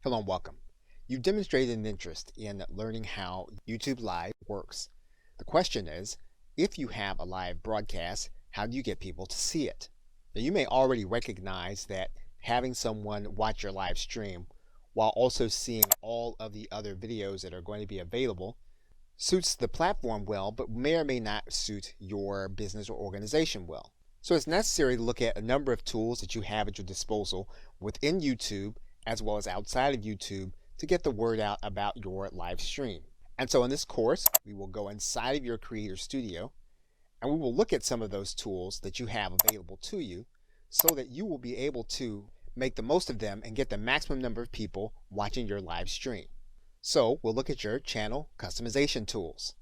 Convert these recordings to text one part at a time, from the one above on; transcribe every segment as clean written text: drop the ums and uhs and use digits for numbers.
Hello and welcome. You've demonstrated an interest in learning how YouTube Live works. The question is, if you have a live broadcast, how do you get people to see it? Now, you may already recognize that having someone watch your live stream while also seeing all of the other videos that are going to be available suits the platform well, but may or may not suit your business or organization well. So it's necessary to look at a number of tools that you have at your disposal within YouTube as well as outside of YouTube to get the word out about your live stream. And so in this course, we will go inside of your Creator Studio and we will look at some of those tools that you have available to you so that you will be able to make the most of them and get the maximum number of people watching your live stream. So we'll look at your channel customization tools.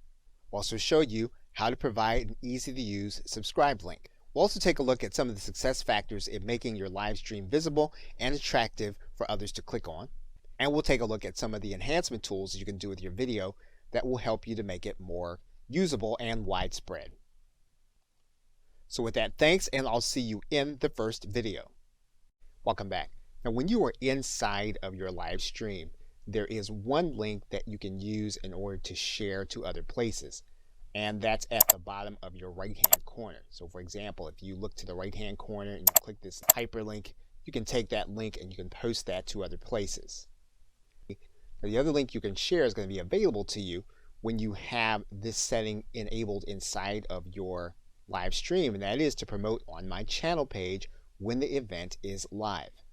We'll also show you how to provide an easy to use subscribe link. We'll also take a look at some of the success factors in making your live stream visible and attractive for others to click on. And we'll take a look at some of the enhancement tools that you can do with your video that will help you to make it more usable and widespread. So with that, thanks, and I'll see you in the first video. Welcome back. Now, when you are inside of your live stream, there is one link that you can use in order to share to other places. And that's at the bottom of your right-hand corner. So for example, if you look to the right-hand corner and you click this hyperlink, you can take that link and you can post that to other places. Now, the other link you can share is going to be available to you when you have this setting enabled inside of your live stream, and that is to promote on my channel page when the event is live.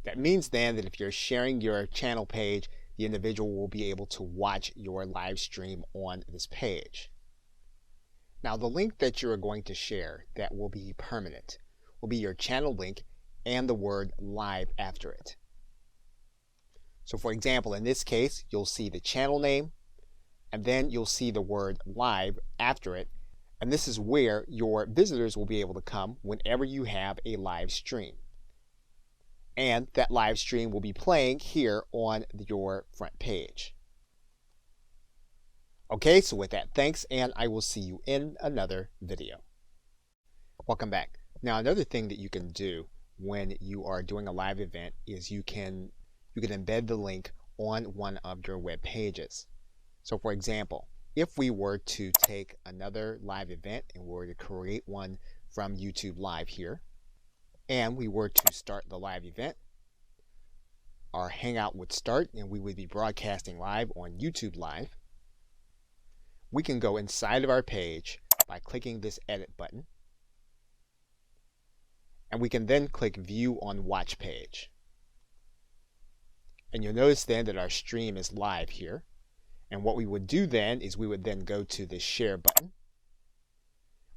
That means then that if you're sharing your channel page, the individual will be able to watch your live stream on this page. Now, the link that you're going to share that will be permanent will be your channel link and the word live after it. So for example, in this case, you'll see the channel name and then you'll see the word live after it. And this is where your visitors will be able to come whenever you have a live stream. And that live stream will be playing here on your front page. Okay, so with that, thanks, and I will see you in another video. Welcome back. Now, another thing that you can do when you are doing a live event is you can embed the link on one of your web pages. So for example, if we were to take another live event and we were to create one from YouTube Live here, and we were to start the live event, our Hangout would start and we would be broadcasting live on YouTube Live. We can go inside of our page by clicking this edit button, and we can then click view on watch page. And you'll notice then that our stream is live here. And what we would do then is we would then go to the share button.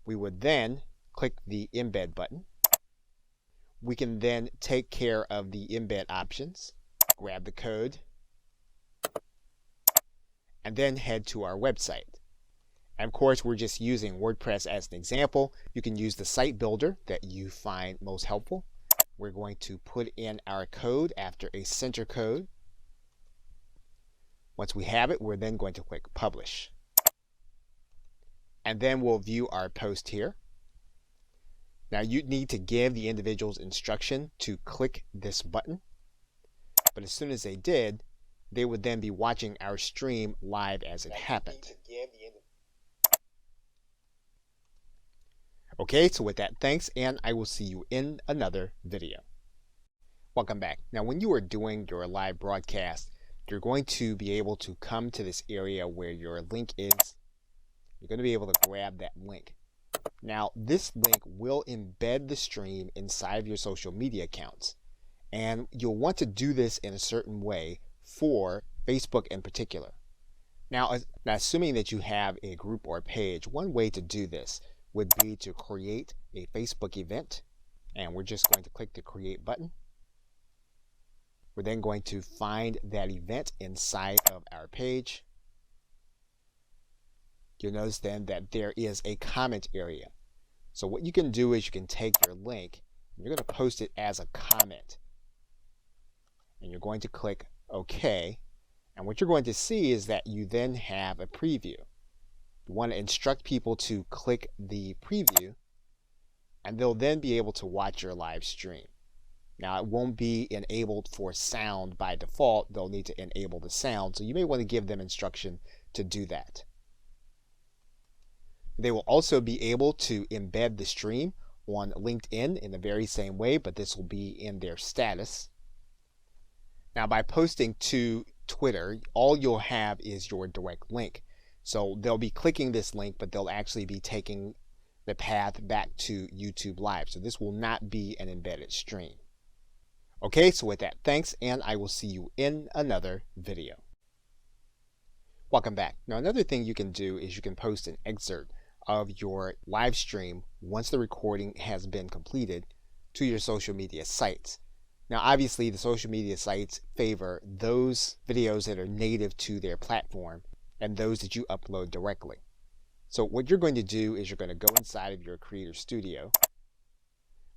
We would then click the embed button. We can then take care of the embed options, grab the code, and then head to our website. And of course, we're just using WordPress as an example. You can use the site builder that you find most helpful. We're going to put in our code after a center code. Once we have it, we're then going to click publish. And then we'll view our post here. Now, you need to give the individuals instruction to click this button, but as soon as they did, they would then be watching our stream live as it happened. Okay, so with that, thanks, and I will see you in another video. Welcome back. Now, when you are doing your live broadcast, you're going to be able to come to this area where your link is. You're going to be able to grab that link. Now, this link will embed the stream inside of your social media accounts. And you'll want to do this in a certain way for Facebook in particular. Now, assuming that you have a group or page, one way to do this would be to create a Facebook event. And we're just going to click the create button. We're then going to find that event inside of our page. You'll notice then that there is a comment area. So what you can do is you can take your link and you're going to post it as a comment. And you're going to click OK. And what you're going to see is that you then have a preview. You want to instruct people to click the preview, and they'll then be able to watch your live stream. Now, it won't be enabled for sound by default. They'll need to enable the sound, so you may want to give them instruction to do that. They will also be able to embed the stream on LinkedIn in the very same way, but this will be in their status. Now, by posting to Twitter, all you'll have is your direct link. So they'll be clicking this link, but they'll actually be taking the path back to YouTube Live. So this will not be an embedded stream. Okay, so with that, thanks, and I will see you in another video. Welcome back. Now, another thing you can do is you can post an excerpt of your live stream once the recording has been completed to your social media sites. Now, obviously, the social media sites favor those videos that are native to their platform and those that you upload directly. So what you're going to do is you're going to go inside of your Creator Studio.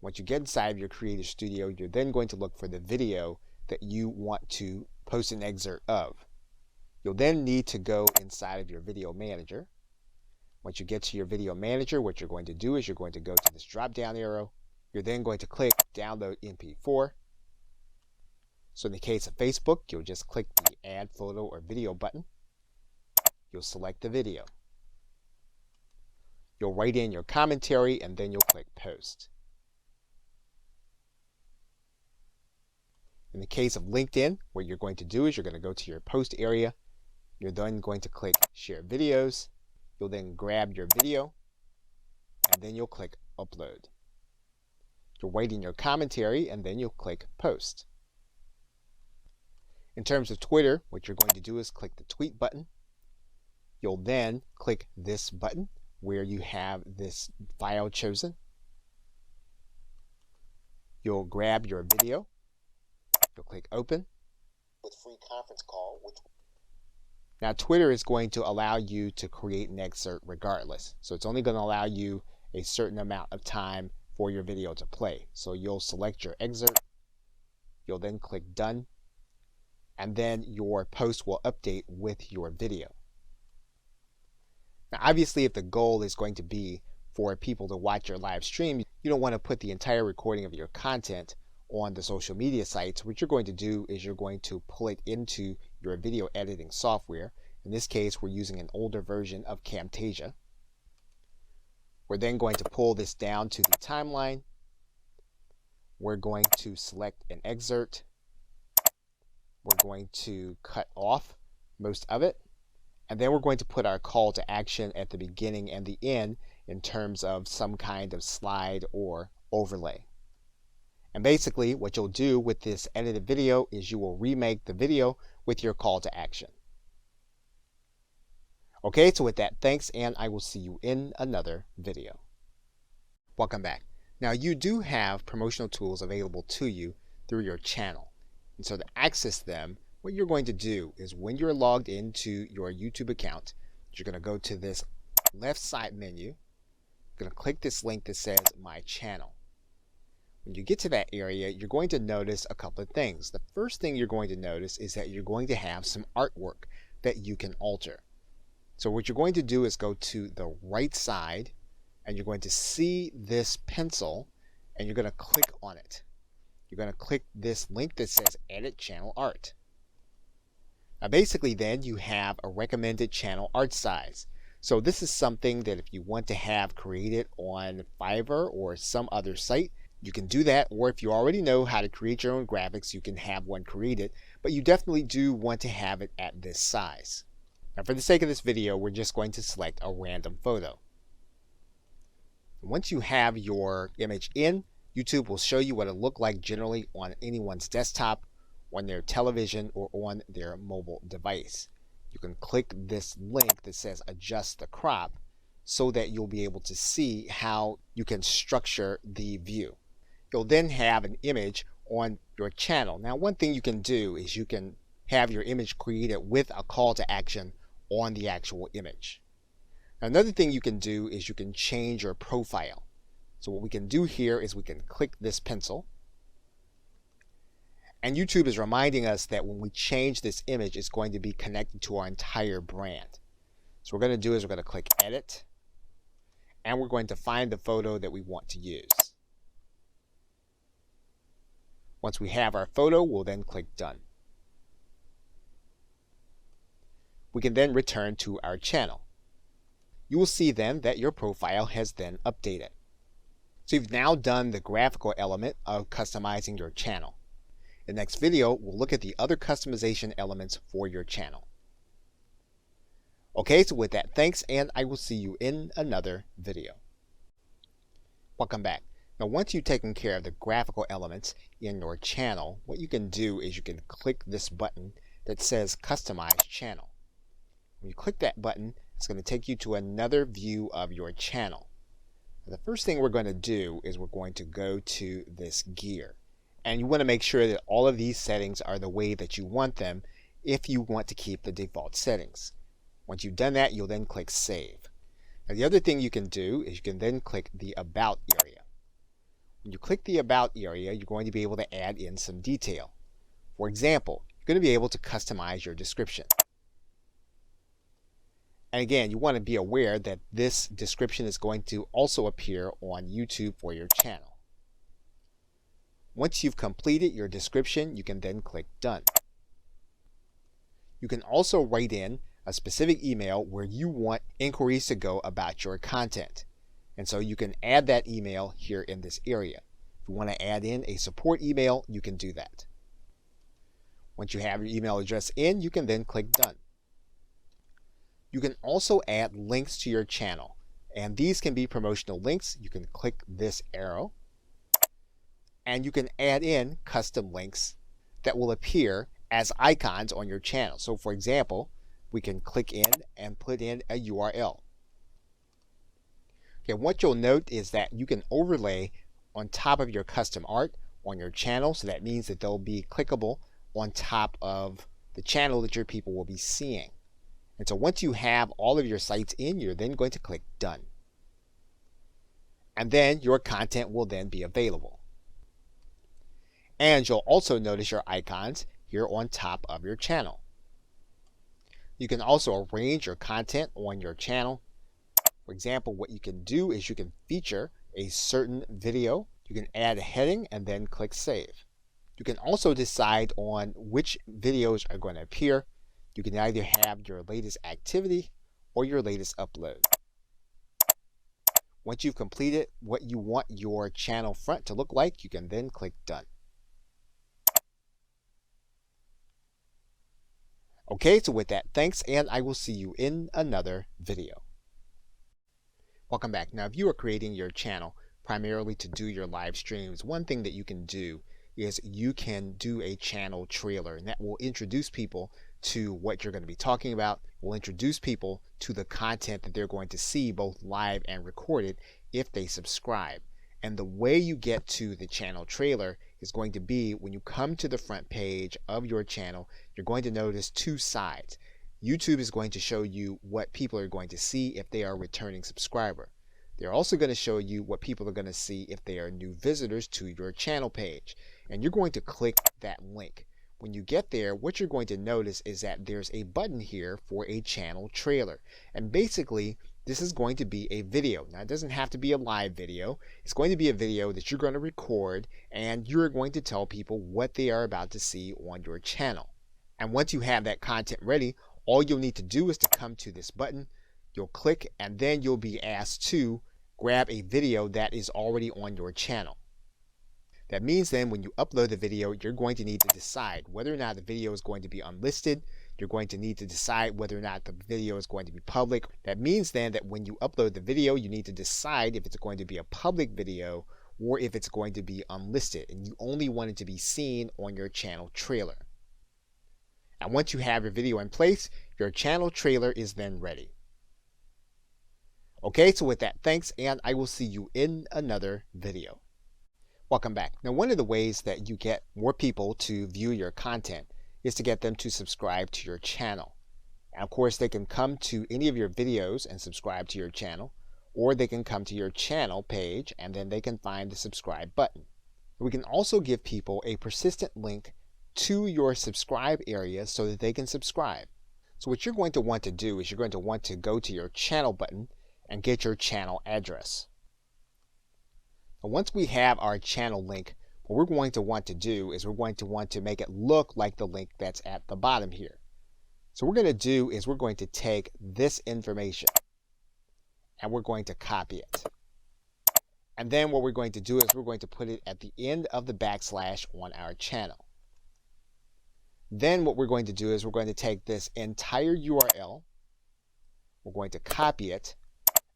Once you get inside of your Creator Studio, you're then going to look for the video that you want to post an excerpt of. You'll then need to go inside of your Video Manager. Once you get to your Video Manager, what you're going to do is you're going to go to this drop-down arrow. You're then going to click Download MP4. So in the case of Facebook, you'll just click the Add Photo or Video button. You'll select the video. You'll write in your commentary, and then you'll click Post. In the case of LinkedIn, what you're going to do is you're going to go to your post area. You're then going to click Share Videos. You'll then grab your video, and then you'll click Upload. You'll write in your commentary, and then you'll click Post. In terms of Twitter, what you're going to do is click the Tweet button. You'll then click this button where you have this file chosen. You'll grab your video. You'll click Open with free conference call. Now, Twitter is going to allow you to create an excerpt regardless. So it's only going to allow you a certain amount of time for your video to play. So you'll select your excerpt. You'll then click Done. And then your post will update with your video. Now, obviously, if the goal is going to be for people to watch your live stream, you don't want to put the entire recording of your content on the social media sites. What you're going to do is you're going to pull it into your video editing software. In this case, we're using an older version of Camtasia. We're then going to pull this down to the timeline. We're going to select an excerpt. We're going to cut off most of it. And then we're going to put our call to action at the beginning and the end in terms of some kind of slide or overlay. And basically what you'll do with this edited video is you will remake the video with your call to action. Okay, so with that, thanks, and I will see you in another video. Welcome back. Now, you do have promotional tools available to you through your channel. And so to access them, what you're going to do is when you're logged into your YouTube account, you're going to go to this left side menu. You're going to click this link that says My Channel. When you get to that area, you're going to notice a couple of things. The first thing you're going to notice is that you're going to have some artwork that you can alter. So what you're going to do is go to the right side, and you're going to see this pencil, and you're going to click on it. You're going to click this link that says Edit Channel Art. Now basically then you have a recommended channel art size. So this is something that if you want to have created on Fiverr or some other site, you can do that. Or if you already know how to create your own graphics, you can have one created, but you definitely do want to have it at this size. Now for the sake of this video, we're just going to select a random photo. Once you have your image in, YouTube will show you what it looked like generally on anyone's desktop, on their television, or on their mobile device. You can click this link that says Adjust the Crop so that you'll be able to see how you can structure the view. You'll then have an image on your channel. Now, one thing you can do is you can have your image created with a call to action on the actual image. Now, another thing you can do is you can change your profile. So what we can do here is we can click this pencil. And YouTube is reminding us that when we change this image, it's going to be connected to our entire brand. So what we're going to do is we're going to click Edit, and we're going to find the photo that we want to use. Once we have our photo, we'll then click Done. We can then return to our channel. You will see then that your profile has then updated. So you've now done the graphical element of customizing your channel. In the next video, we'll look at the other customization elements for your channel. Okay, so with that, thanks, and I will see you in another video. Welcome back. Now, once you've taken care of the graphical elements in your channel, what you can do is you can click this button that says Customize Channel. When you click that button, it's going to take you to another view of your channel. The first thing we're going to do is we're going to go to this gear. And you want to make sure that all of these settings are the way that you want them if you want to keep the default settings. Once you've done that, you'll then click Save. Now, the other thing you can do is you can then click the About area. When you click the About area, you're going to be able to add in some detail. For example, you're going to be able to customize your description. And again, you want to be aware that this description is going to also appear on YouTube for your channel. Once you've completed your description, you can then click Done. You can also write in a specific email where you want inquiries to go about your content. And so you can add that email here in this area. If you want to add in a support email, you can do that. Once you have your email address in, you can then click Done. You can also add links to your channel, and these can be promotional links. You can click this arrow, and you can add in custom links that will appear as icons on your channel. So for example, we can click in and put in a URL. Okay, what you'll note is that you can overlay on top of your custom art on your channel, so that means that they'll be clickable on top of the channel that your people will be seeing. And so once you have all of your sites in, you're then going to click Done. And then your content will then be available. And you'll also notice your icons here on top of your channel. You can also arrange your content on your channel. For example, what you can do is you can feature a certain video. You can add a heading and then click Save. You can also decide on which videos are going to appear. You can either have your latest activity or your latest upload. Once you've completed what you want your channel front to look like, you can then click Done. Okay, so with that, thanks, and I will see you in another video. Welcome back. Now, if you are creating your channel primarily to do your live streams, one thing that you can do is you can do a channel trailer, and that will introduce people to what you're going to be talking about, will introduce people to the content that they're going to see both live and recorded if they subscribe. And the way you get to the channel trailer is going to be when you come to the front page of your channel, you're going to notice two sides. YouTube is going to show you what people are going to see if they are a returning subscriber. They're also going to show you what people are going to see if they are new visitors to your channel page. And you're going to click that link. When you get there, what you're going to notice is that there's a button here for a channel trailer. And basically, this is going to be a video. Now, it doesn't have to be a live video. It's going to be a video that you're going to record, and you're going to tell people what they are about to see on your channel. And once you have that content ready, all you'll need to do is to come to this button. You'll click, and then you'll be asked to grab a video that is already on your channel. That means then when you upload the video, you're going to need to decide whether or not the video is going to be unlisted. You're going to need to decide whether or not the video is going to be public. That means then that when you upload the video, you need to decide if it's going to be a public video or if it's going to be unlisted, and you only want it to be seen on your channel trailer. And once you have your video in place, your channel trailer is then ready. Okay, so with that, thanks, and I will see you in another video. Welcome back. Now, one of the ways that you get more people to view your content is to get them to subscribe to your channel. And of course, they can come to any of your videos and subscribe to your channel, or they can come to your channel page and then they can find the subscribe button. We can also give people a persistent link to your subscribe area so that they can subscribe. So what you're going to want to do is you're going to want to go to your channel button and get your channel address. And once we have our channel link, what we're going to want to do is we're going to want to make it look like the link that's at the bottom here. So what we're going to do is we're going to take this information and we're going to copy it. And then what we're going to do is we're going to put it at the end of the backslash on our channel. Then what we're going to do is we're going to take this entire URL, we're going to copy it,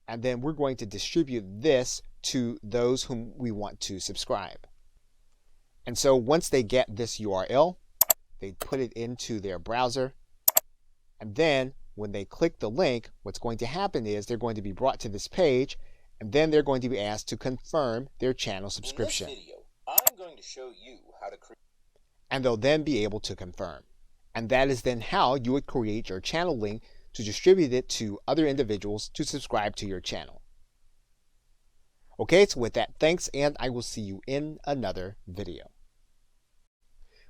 and then we're going to distribute this to those whom we want to subscribe. And so once they get this URL, they put it into their browser, and then when they click the link, what's going to happen is they're going to be brought to this page, and then they're going to be asked to confirm their channel subscription. In this video, I'm going to show you how to create. And they'll then be able to confirm. And that is then how you would create your channel link to distribute it to other individuals to subscribe to your channel. Okay, so with that, thanks, and I will see you in another video.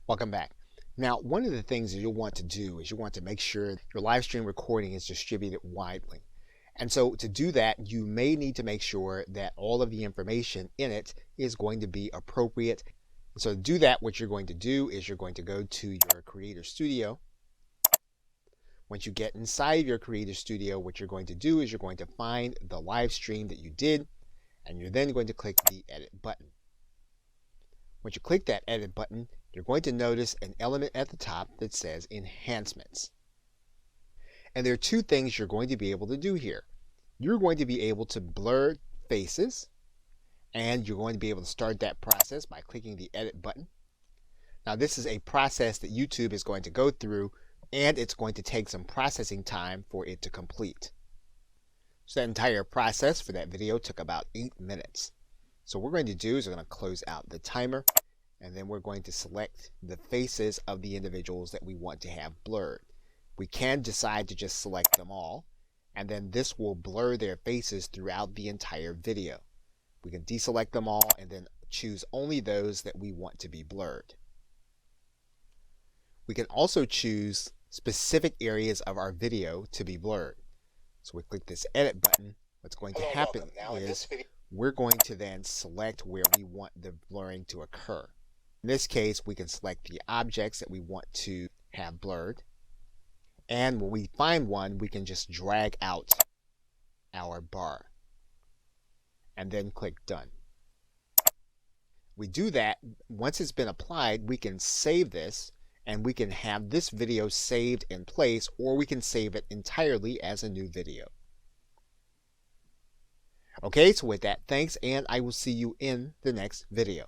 Welcome back. Now, one of the things that you'll want to do is you want to make sure your live stream recording is distributed widely. And so to do that, you may need to make sure that all of the information in it is going to be appropriate. And so to do that, what you're going to do is you're going to go to your Creator Studio. Once you get inside of your Creator Studio, what you're going to do is you're going to find the live stream that you did, and you're then going to click the Edit button. Once you click that Edit button, you're going to notice an element at the top that says Enhancements. And there are two things you're going to be able to do here. You're going to be able to blur faces, and you're going to be able to start that process by clicking the Edit button. Now, this is a process that YouTube is going to go through, and it's going to take some processing time for it to complete. So that entire process for that video took about 8 minutes. So what we're going to do is we're going to close out the timer, and then we're going to select the faces of the individuals that we want to have blurred. We can decide to just select them all, and then this will blur their faces throughout the entire video. We can deselect them all and then choose only those that we want to be blurred. We can also choose specific areas of our video to be blurred. So we click this Edit button. What's going to happen is we're going to then select where we want the blurring to occur. In this case, we can select the objects that we want to have blurred. And when we find one, we can just drag out our bar and then click Done. We do that. Once it's been applied, we can save this, and we can have this video saved in place, or we can save it entirely as a new video. Okay, so with that, thanks, and I will see you in the next video.